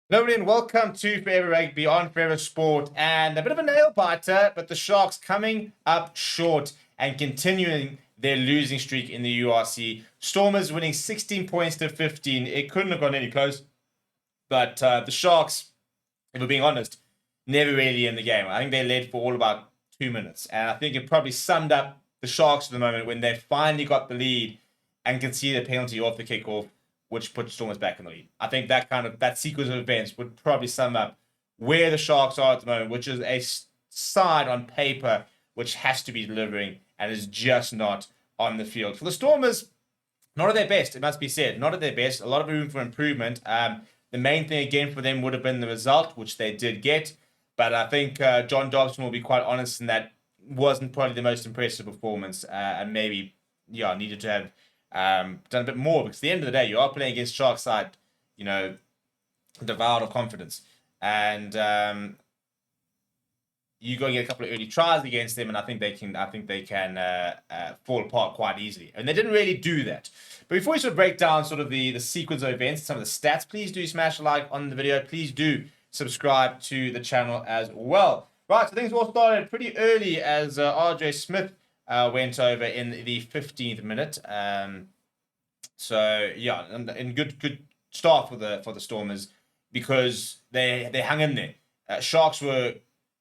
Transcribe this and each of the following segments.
Hello and welcome to Forever Rugby on Forever Sport, and a bit of a nail biter, but the Sharks coming up short and continuing their losing streak in the URC. Stormers winning 16 points to 15. It couldn't have gone any close, but the Sharks, if we're being honest, never really in the game. I think they led for all about 2 minutes, and I think it probably summed up the Sharks at the moment when they finally got the lead and conceded a penalty off the kickoff, which put Stormers back in the lead. I think that sequence of events would probably sum up where the Sharks are at the moment, which is a side on paper which has to be delivering and is just not on the field. For the Stormers, not at their best, it must be said. Not at their best. A lot of room for improvement. The main thing again for them would have been the result, which they did get. But I think John Dobson will be quite honest in that wasn't probably the most impressive performance, and maybe needed to have done a bit more, because at the end of the day, you are playing against Sharks side, devoured of confidence, and you go and get a couple of early tries against them, and I think they can fall apart quite easily, and they didn't really do that. But before we sort of break down sort of the sequence of events, some of the stats, please do smash a like on the video. Please do subscribe to the channel as well. Right, so things all started pretty early as RJ Smith went over in the 15th minute. So yeah, and good start for the Stormers, because they hung in there. Sharks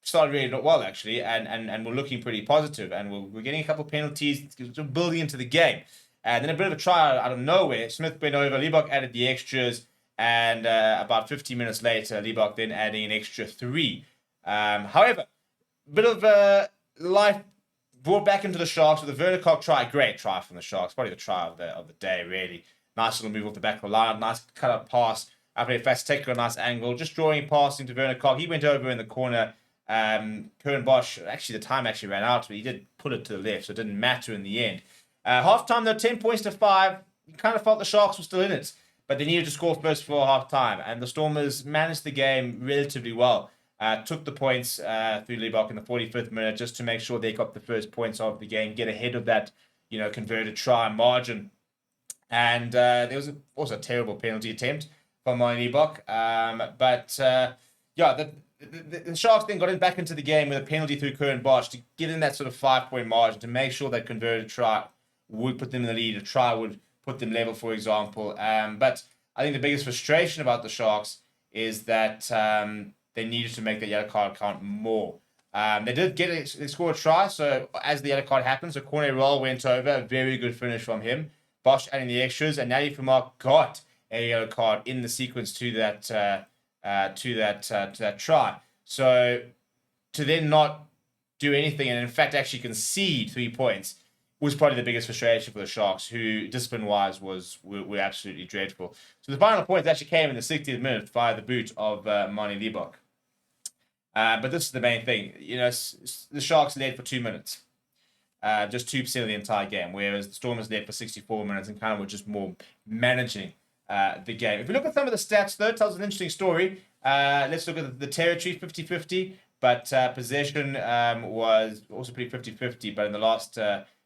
started really not well actually, and were looking pretty positive, and we're getting a couple of penalties, building into the game. And then a bit of a try out of nowhere. Smith went over, Liebach added the extras, and about 15 minutes later, Liebach then adding an extra 3. However, a bit of life brought back into the Sharks with a Vernicock try. Great try from the Sharks. Probably the try of the day, really. Nice little move off the back of the line. Nice cut-up pass. I played fast, take a nice angle. Just drawing passing to Vernicock. He went over in the corner. Currie Bosch, actually, the time actually ran out, but he did pull it to the left, so it didn't matter in the end. Half-time, though, 10 points to 5. You kind of felt the Sharks were still in it, but they needed to score first for half-time, and the Stormers managed the game relatively well. Took the points through Liebach in the 45th minute just to make sure they got the first points of the game, get ahead of that, converted try margin. And there was also a terrible penalty attempt from Liebach. The Sharks then got back into the game with a penalty through Currie Bosch to give them that sort of 5-point margin to make sure that converted try would put them in the lead. A try would put them level, for example. But I think the biggest frustration about the Sharks is that they needed to make the yellow card count more. They scored a try, so as the yellow card happened, so Corne Roll went over, a very good finish from him. Bosch adding the extras, and Natty Vermaak got a yellow card in the sequence to that try. So to then not do anything, and in fact actually concede 3 points, was probably the biggest frustration for the Sharks, who discipline-wise were absolutely dreadful. So the final points actually came in the 60th minute via the boot of Manie Liebach. But this is the main thing. The Sharks led for 2 minutes. Just 2% of the entire game, whereas the Stormers led for 64 minutes and kind of were just more managing the game. If we look at some of the stats, though, it tells an interesting story. Let's look at the territory, 50-50, but possession was also pretty 50-50, but in the last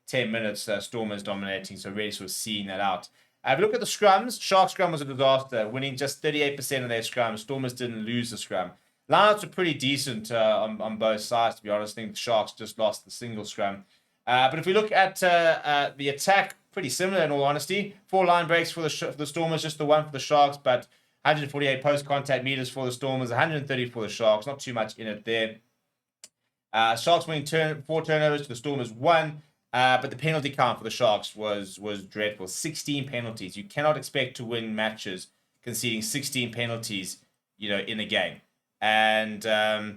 10 minutes, Stormers dominating, so really sort of seeing that out. If we look at the scrums, Sharks scrum was a disaster, winning just 38% of their scrums. Stormers didn't lose the scrum. Lineouts were pretty decent on both sides, to be honest. I think the Sharks just lost the single scrum. But if we look at the attack, pretty similar in all honesty. 4 line breaks for the Stormers, just the 1 for the Sharks, but 148 post-contact meters for the Stormers, 130 for the Sharks. Not too much in it there. Sharks winning 4 turnovers to the Stormers 1. But the penalty count for the Sharks was dreadful. 16 penalties. You cannot expect to win matches conceding 16 penalties, in a game. And, I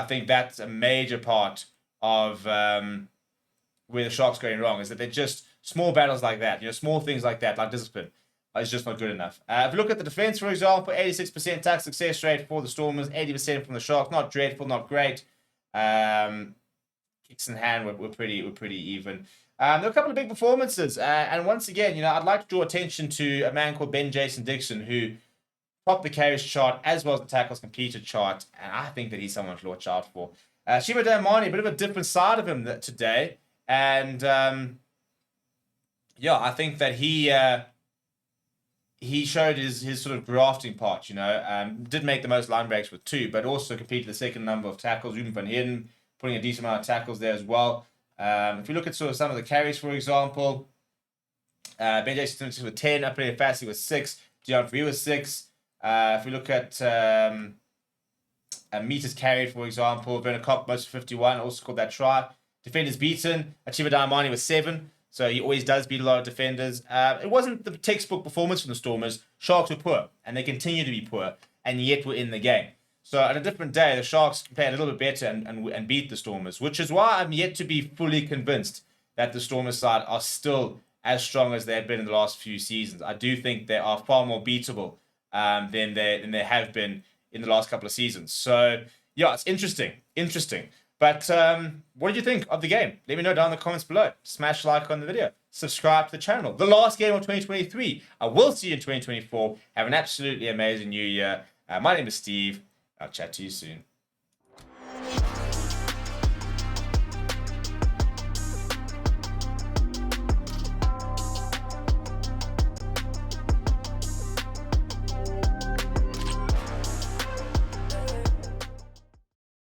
think that's a major part of where the Sharks going wrong, is that they're just small battles like that, small things like that, like discipline, is just not good enough. If you look at the defense, for example, 86% tackle success rate for the Stormers, 80% from the Sharks. Not dreadful, not great. Kicks in hand were pretty even. There were a couple of big performances, and once again, I'd like to draw attention to a man called Ben Jason Dixon, who topped the carries chart as well as the tackles completed chart, and I think that he's someone to watch out for. Shima Damani, a bit of a different side of him today, and I think that he he showed his sort of grafting part, did make the most line breaks with 2, but also completed the second number of tackles. Ruben van Heerden putting a decent amount of tackles there as well. If you look at sort of some of the carries, for example, Ben Jason with 10, Upper Varsity with 6, Dion Free with 6. If we look at meters carried, for example, Werner Kopp, most 51, also scored that try. Defenders beaten, Achiba Diamani with 7. So he always does beat a lot of defenders. It wasn't the textbook performance from the Stormers. Sharks were poor, and they continue to be poor, and yet we're in the game. So on a different day, the Sharks played a little bit better and beat the Stormers, which is why I'm yet to be fully convinced that the Stormers side are still as strong as they have been in the last few seasons. I do think they are far more beatable than they have been in the last couple of seasons. So yeah, it's interesting. But what did you think of the game? Let me know down in the comments below. Smash like on the video. Subscribe to the channel. The last game of 2023. I will see you in 2024. Have an absolutely amazing new year. My name is Steve. I'll chat to you soon.